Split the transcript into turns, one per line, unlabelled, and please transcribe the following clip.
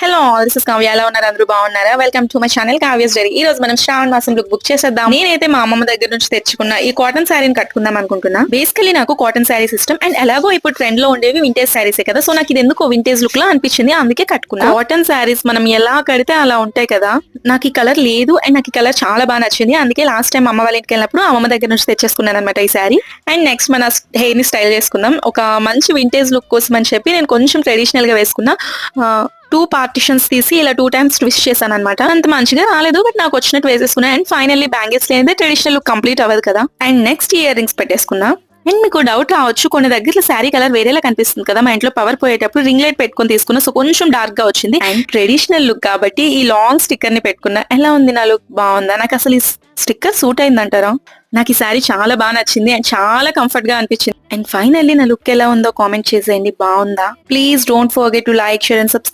Hello all, this is Kavya. ఎలా ఉన్నారు? అందరూ బాగున్నారా? Welcome to my channel Kavya's diary. ఈ రోజు మనం శ్రావణ మాసం లుక్ బుక్ చేసేద్దాం. నేనైతే మా అమ్మమ్మ దగ్గర నుంచి తెచ్చుకున్న ఈ కాటన్ శారీని కట్టుకుందాం అనుకుంటున్నా. బేసికలీ నాకు కాటన్ శారీస్ ఇష్టం, అండ్ ఎలాగో ఇప్పుడు ట్రెండ్ లో ఉండేవి వింటేజ్ శారీసే కదా, సో నాకు ఇది ఎందుకో వింటేజ్ లుక్ లా అనిపించింది, అందుకే కట్టుకున్నా. కాటన్ శారీస్ మనం ఎలా కడితే అలా ఉంటాయి కదా. నాకు ఈ కలర్ లేదు, అండ్ నాకు ఈ కలర్ చాలా బాగా నచ్చింది, అందుకే లాస్ట్ టైం అమ్మ వాళ్ళ ఇంటికి వెళ్ళినప్పుడు అమ్మమ్మ దగ్గర నుంచి తెచ్చేసుకున్నాను అనమాట ఈ శారీ. అండ్ నెక్స్ట్ మన హెయిర్ ని స్టైల్ చేసుకుందాం. ఒక మంచి వింటేజ్ లుక్ కోసం అని చెప్పి నేను కొంచెం ట్రెడిషనల్ గా వేసుకున్నా. 2 పార్టిషన్స్ తీసి ఇలా 2 టైమ్స్ ట్విస్ట్ చేశాను అనమాట. అంత మంచిగా రాలేదు, బట్ నాకు వచ్చినట్టు వేసేసుకున్నా. అండ్ ఫైనల్లీ బ్యాంగిల్స్ లేనిదే ట్రెడిషనల్ లుక్ కంప్లీట్ అవ్వదు కదా. అండ్ నెక్స్ట్ ఇయర్ రింగ్స్ పెట్టేసుకున్నా. అండ్ మీకు డౌట్ రావచ్చు, కొన్ని దగ్గర శారీ కలర్ వేరేలా కనిపిస్తుంది కదా. మా ఇంట్లో పవర్ పోయేటప్పుడు రింగ్ లైట్ పెట్టుకుని తీసుకున్నా, సో కొంచెం డార్క్ గా వచ్చింది. అండ్ ట్రెడిషనల్ లుక్ కాబట్టి ఈ లాంగ్ స్టిక్కర్ ని పెట్టుకున్నా. ఎలా ఉంది నా లుక్? బాగుందా? నాకు అసలు ఈ స్టిక్కర్ సూట్ అయిందంటారా? నాకు ఈ శారీ చాలా బాగా నచ్చింది అండ్ చాలా కంఫర్ట్ గా అనిపించింది. అండ్ ఫైనల్లీ నా లుక్ ఎలా ఉందో కామెంట్ చేసేయండి. బాగుందా? Please don't forget to like, share and subscribe.